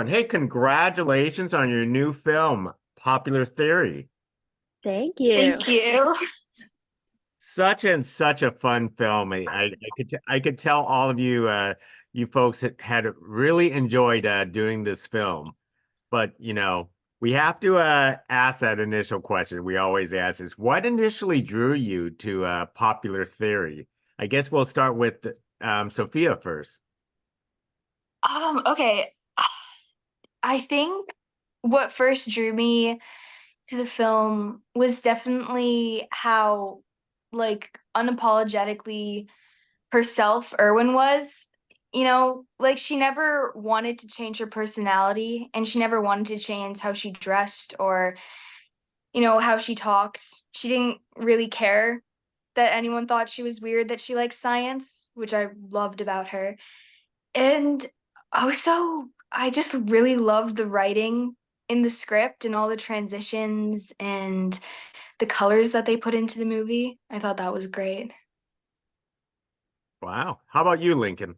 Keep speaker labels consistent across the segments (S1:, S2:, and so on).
S1: everyone. Hey, congratulations on your new film, Popular Theory.
S2: Thank you.
S3: Thank you.
S1: Such a fun film. I could tell all of you you folks had really enjoyed doing this film. But we have to ask that initial question we always ask is what initially drew you to Popular Theory? I guess we'll start with Sophia first.
S3: Okay. I think what first drew me to the film was definitely how like unapologetically herself Erwin was. Like she never wanted to change her personality and she never wanted to change how she dressed or, how she talked. She didn't really care that anyone thought she was weird that she liked science, which I loved about her. And also, I just really loved the writing in the script and all the transitions and the colors that they put into the movie. I thought that was great.
S1: Wow. How about you, Lincoln?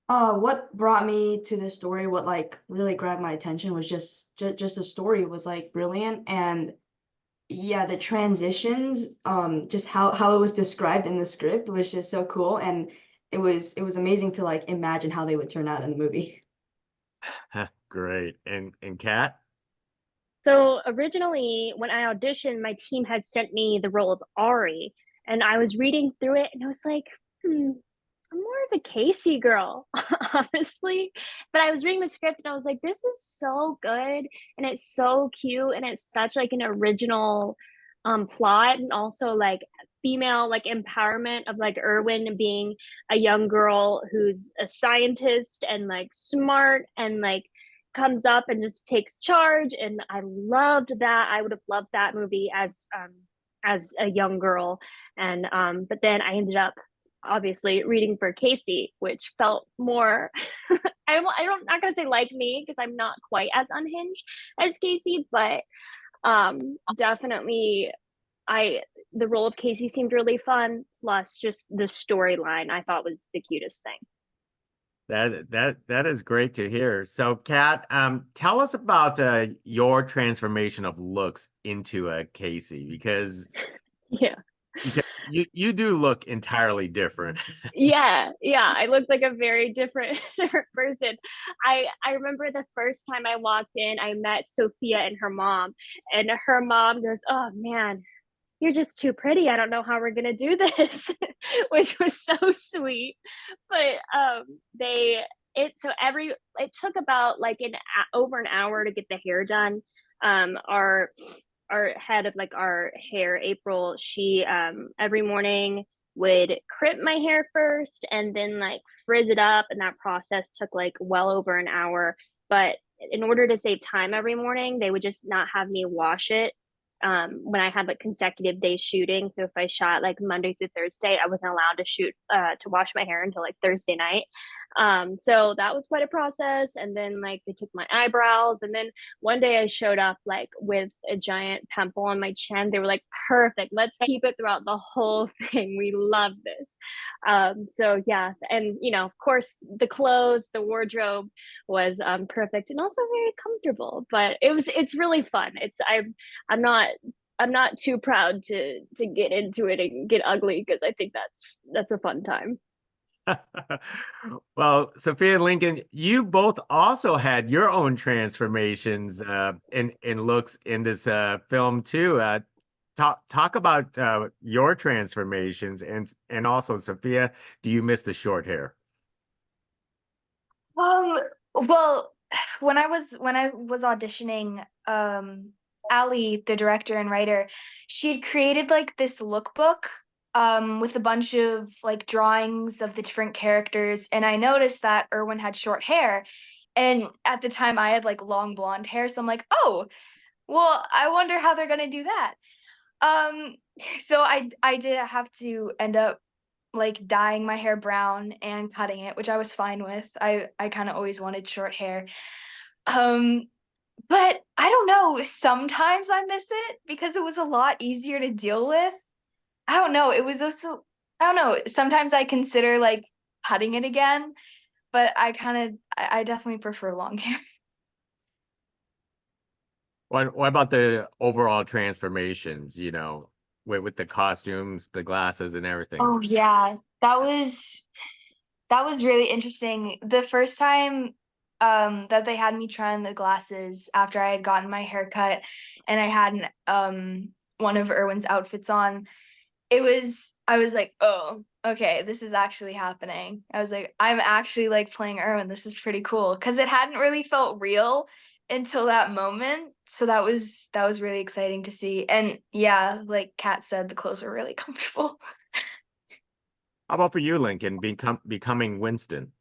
S4: What brought me to the story, what like really grabbed my attention was just the story was like brilliant and yeah, the transitions, just how it was described in the script was just so cool and it was amazing to like imagine how they would turn out in the movie.
S1: Great. And Kat?
S2: So originally, when I auditioned, my team had sent me the role of Ari, and I was reading through it, and I was like, I'm more of a Casey girl, honestly. But I was reading the script, and I was like, this is so good, and it's so cute, and it's such like an original plot, and also like female like empowerment of like Erwin being a young girl who's a scientist and like smart and like comes up and just takes charge, and I loved that. I would have loved that movie as a young girl. And but then I ended up obviously reading for Casey, which felt more I'm not gonna say like me because I'm not quite as unhinged as Casey, but definitely I the role of Casey seemed really fun, plus just the storyline I thought was the cutest thing.
S1: That is great to hear. So, Kat, tell us about your transformation of looks into a Casey
S2: Yeah.
S1: because you do look entirely different.
S2: Yeah, I looked like a very different different person. I remember the first time I walked in, I met Sophia and her mom, and her mom goes, "Oh man, you're just too pretty. I don't know how we're gonna do this," which was so sweet. But they it so every it took about like over an hour to get the hair done. Our head of like our hair, April, she every morning would crimp my hair first and then like frizz it up, and that process took like well over an hour. But in order to save time every morning, they would just not have me wash it when I had like consecutive days shooting. So if I shot like Monday through Thursday, I wasn't allowed to shoot to wash my hair until like Thursday night. So that was quite a process. And then like they took my eyebrows, and then one day I showed up like with a giant pimple on my chin. They were like, "Perfect, let's keep it throughout the whole thing. We love this." So yeah, and of course, the clothes, the wardrobe was perfect and also very comfortable. But it's really fun. I'm not I'm not too proud to get into it and get ugly because I think that's a fun time.
S1: Well, Sophia and Lincoln, you both also had your own transformations in looks in this film too. Talk about your transformations and also Sophia, do you miss the short hair?
S3: Um, well, when I was auditioning, Ali, the director and writer, she had created like this lookbook with a bunch of like drawings of the different characters, and I noticed that Erwin had short hair, and at the time I had like long blonde hair, so I'm like, oh, well, I wonder how they're gonna do that. Um, so I did have to end up like dyeing my hair brown and cutting it, which I was fine with. I kind of always wanted short hair. Um, but I don't know, sometimes I miss it because it was a lot easier to deal with. I don't know, it was also I don't know, sometimes I consider like cutting it again, but I definitely prefer long hair.
S1: What about the overall transformations, you know, with the costumes, the glasses and everything?
S3: Oh yeah, that was really interesting. The first time that they had me try on the glasses after I had gotten my hair cut and I had one of Erwin's outfits on, I was like, oh, okay, this is actually happening. I was like, I'm actually like playing Erwin. This is pretty cool. Because it hadn't really felt real until that moment. So that was really exciting to see. And yeah, like Kat said, the clothes were really comfortable.
S1: How about for you, Lincoln, becoming Winston?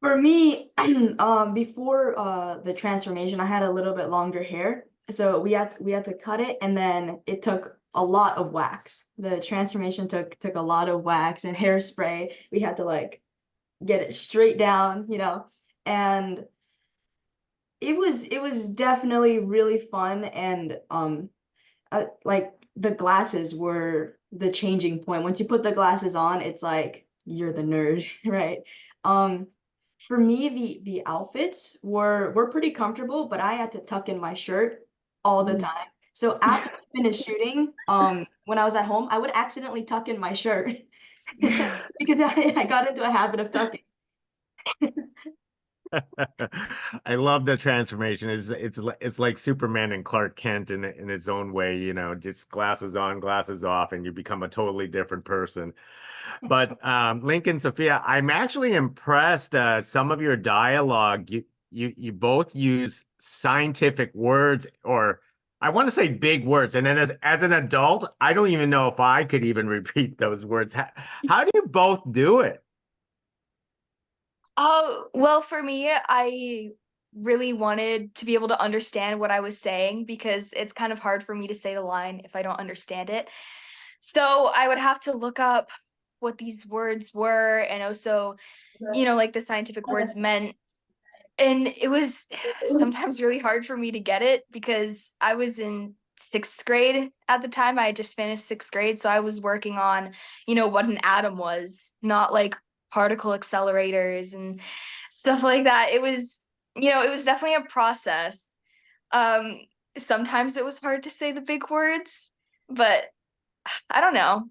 S4: For me, before the transformation, I had a little bit longer hair, so we had to cut it, and then it took a lot of wax. The transformation took a lot of wax and hairspray. We had to like get it straight down, and it was definitely really fun, and like the glasses were the changing point. Once you put the glasses on, it's like you're the nerd, right? Um, for me, the outfits were pretty comfortable, but I had to tuck in my shirt all the time. So after I finished shooting, when I was at home, I would accidentally tuck in my shirt because I got into a habit of tucking.
S1: I love the transformation. It's like Superman and Clark Kent in its own way, you know, just glasses on, glasses off, and you become a totally different person. But Lincoln, Sophia, I'm actually impressed. Some of your dialogue, you both use scientific words, or I want to say big words. And then as an adult, I don't even know if I could even repeat those words. How do you both do it?
S3: Oh, well, for me, I really wanted to be able to understand what I was saying because it's kind of hard for me to say the line if I don't understand it. So I would have to look up what these words were and also, like the scientific words meant. And it was sometimes really hard for me to get it because I was in sixth grade at the time. I had just finished sixth grade. So I was working on, what an atom was, not like particle accelerators and stuff like that. It was definitely a process. Um, Sometimes it was hard to say the big words, but I don't know.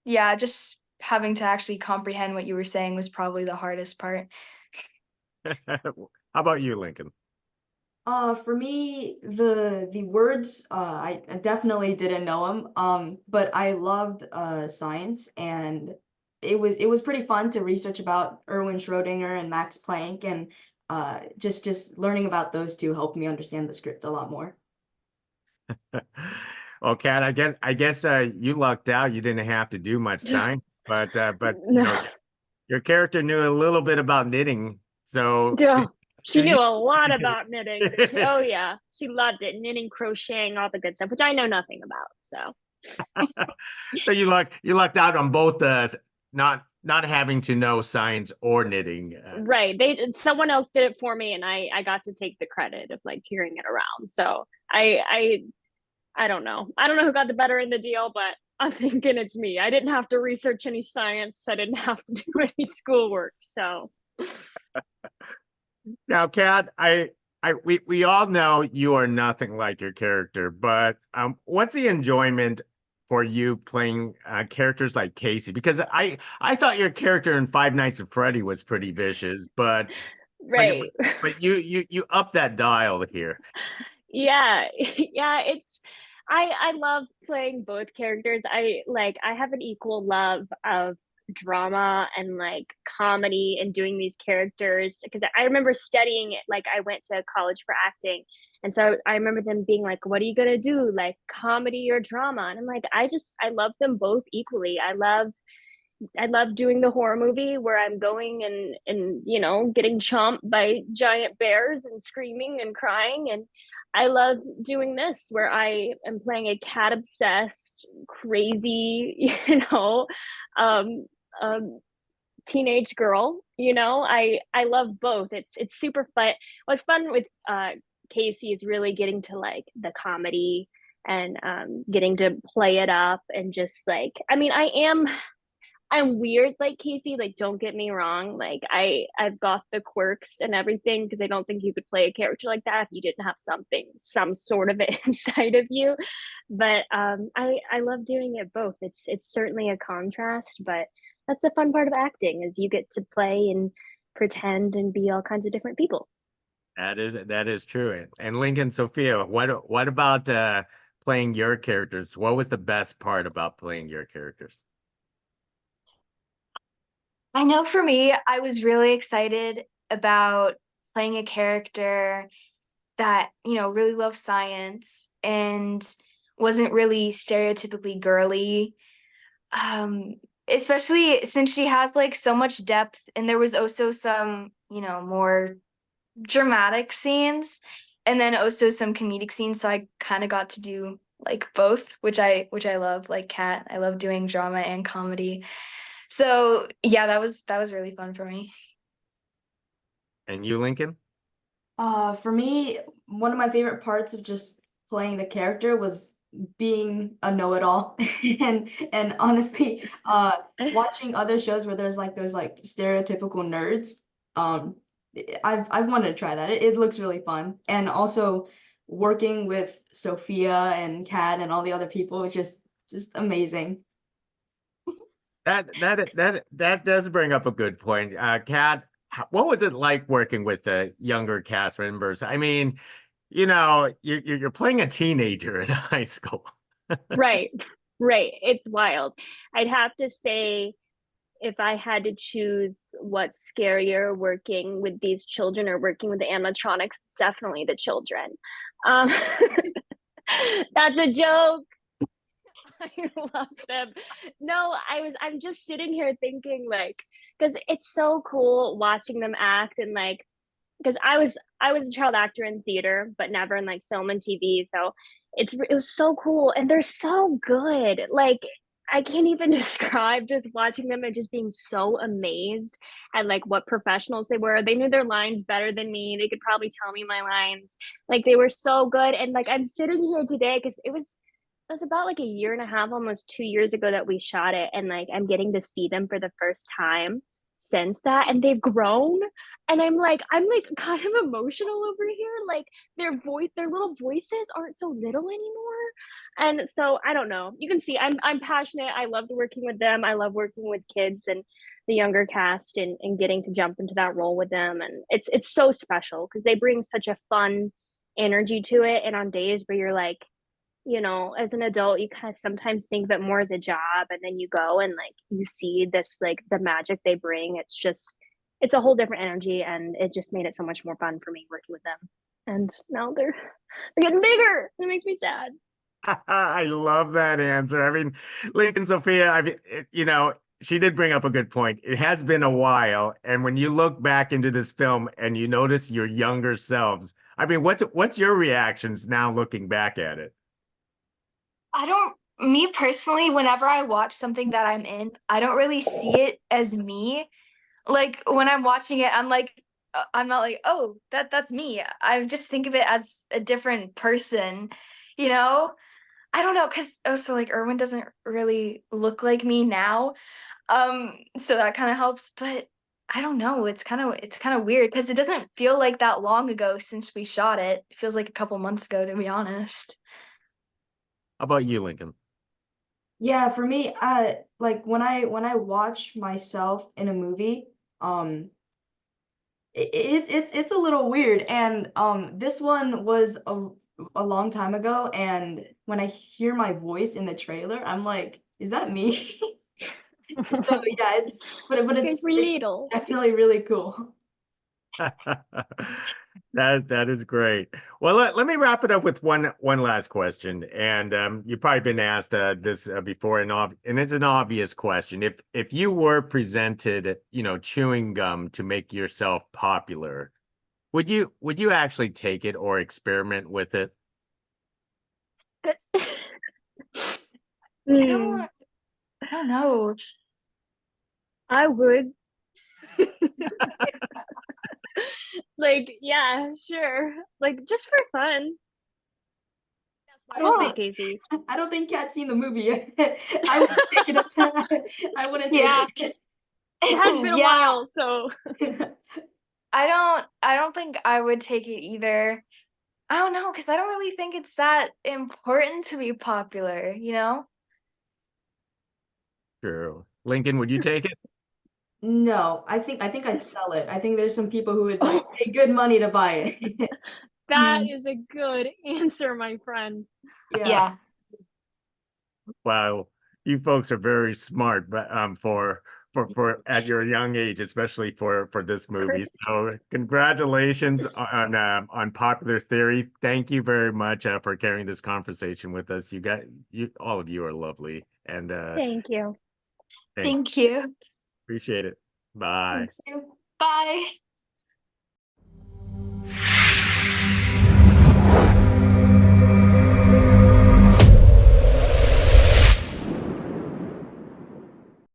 S3: Yeah, just having to actually comprehend what you were saying was probably the hardest part.
S1: How about you, Lincoln?
S4: For me, the words, I definitely didn't know them. But I loved science, and it was pretty fun to research about Erwin Schrödinger and Max Planck, and just learning about those two helped me understand the script a lot more.
S1: Well, Kat, I guess you lucked out. You didn't have to do much science, but you
S2: No.
S1: know, your character knew a little bit about knitting. So
S2: Duh. She
S1: did
S2: knew
S1: you
S2: a lot about knitting. Oh yeah, she loved it. Knitting, crocheting, all the good stuff, which I know nothing about.
S1: so you lucked out on both not having to know science or knitting.
S2: Right, someone else did it for me, and I got to take the credit of like carrying it around. So I don't know. I don't know who got the better in the deal, but I'm thinking it's me. I didn't have to research any science. I didn't have to do any schoolwork. So
S1: Now, Kat, we all know you are nothing like your character, but what's the enjoyment for you playing characters like Casey? Because I thought your character in Five Nights at Freddy was pretty vicious, but
S2: right.
S1: but you up that dial here.
S2: Yeah. Yeah, I love playing both characters. I have an equal love of drama and like comedy and doing these characters because I remember studying it. Like I went to college for acting, and so I remember them being like, what are you gonna do, like comedy or drama? And I'm like, I love them both equally. I love doing the horror movie where I'm going and getting chomped by giant bears and screaming and crying, and I love doing this where I am playing a cat obsessed crazy um um teenage girl. I love both. It's super fun. What's fun with Casey is really getting to like the comedy and getting to play it up and just like, I mean, I'm weird like Casey, like don't get me wrong. Like I've got the quirks and everything because I don't think you could play a character like that if you didn't have some sort of it inside of you. But I love doing it both. It's certainly a contrast, but that's the fun part of acting is you get to play and pretend and be all kinds of different people.
S1: That is true. And Lincoln, Sophia, what about playing your characters? What was the best part about playing your characters?
S3: I know for me, I was really excited about playing a character that, really loved science and wasn't really stereotypically girly. Um, Especially since she has like so much depth and there was also some, more dramatic scenes and then also some comedic scenes. So I kind of got to do like both, which I love, like Kat. I love doing drama and comedy. So yeah, that was really fun for me.
S1: And you, Lincoln?
S4: For me, one of my favorite parts of just playing the character was being a know-it-all. And honestly, watching other shows where there's like those like stereotypical nerds, um, I've wanted to try that. It looks really fun. And also working with Sophia and Kat and all the other people is just amazing.
S1: That does bring up a good point. Kat, what was it like working with the younger cast members? I mean, you're playing a teenager in high school.
S2: Right. Right. It's wild. I'd have to say if I had to choose what's scarier working with these children or working with the animatronics, it's definitely the children. Um, that's a joke. I love them. No, I'm just sitting here thinking like, because it's so cool watching them act and like, because I was a child actor in theater, but never in like film and TV. So it was so cool, and they're so good. Like I can't even describe just watching them and just being so amazed at like what professionals they were. They knew their lines better than me. They could probably tell me my lines. Like they were so good, and like I'm sitting here today because it was about like a year and a half, almost 2 years ago that we shot it. And like I'm getting to see them for the first time since that. And they've grown. And I'm like kind of emotional over here. Like their little voices aren't so little anymore. And so I don't know. You can see I'm passionate. I loved working with them. I love working with kids and the younger cast and getting to jump into that role with them. And it's so special because they bring such a fun energy to it. And on days where you're like, as an adult, you kind of sometimes think of it more as a job, and then you go and like you see this like the magic they bring. It's a whole different energy, and it just made it so much more fun for me working with them. And now they're getting bigger. It makes me sad.
S1: I love that answer. I mean, Lincoln, Sophia, I mean, she did bring up a good point. It has been a while, and when you look back into this film and you notice your younger selves, I mean, what's your reactions now looking back at it?
S3: Me personally, whenever I watch something that I'm in, I don't really see it as me. Like when I'm watching it, I'm not like, oh, that's me. I just think of it as a different person, you know? I don't know, because also like Erwin doesn't really look like me now. So that kind of helps, but I don't know. It's kind of weird because it doesn't feel like that long ago since we shot it. It feels like a couple months ago, to be honest.
S1: How about you, Lincoln?
S4: Yeah, for me, like when I watch myself in a movie, um, it's a little weird. And this one was a long time ago, and when I hear my voice in the trailer, I'm like, is that me? So yeah, but
S2: You guys were
S4: it's
S2: little.
S4: definitely really cool.
S1: That is great. Well, let me wrap it up with one last question. And you've probably been asked this before, and it's an obvious question. If you were presented, chewing gum to make yourself popular, would you actually take it or experiment with it?
S3: I
S2: Hmm,
S3: don't I don't know.
S2: I would. Like, yeah, sure. Like just for fun. What
S4: I
S2: do you
S4: don't
S2: think,
S3: Oh,
S2: Casey?
S4: I don't think Kat's seen the movie yet. I wouldn't take it. I wouldn't
S3: yeah.
S4: take
S2: It has been a
S3: Yeah,
S2: while, so
S4: it.
S3: I don't think I would take it either. I don't know, because I don't really think it's that important to be popular, you know?
S1: True. Lincoln, would you take it?
S4: No, I think I'd sell it. I think there's some people who would like pay good money to buy it.
S2: that
S3: Mhm.
S2: is a good answer, my friend.
S4: Yeah.
S3: Yeah.
S1: Wow, you folks are very smart, but for at your young age, especially for this movie.
S2: Great.
S1: So congratulations on Popular Theory. Thank you very much for carrying this conversation with us. You all of you are lovely, and
S2: Thank you.
S1: thank
S3: Thank you.
S1: appreciate it. Bye.
S2: Thanks.
S3: Bye.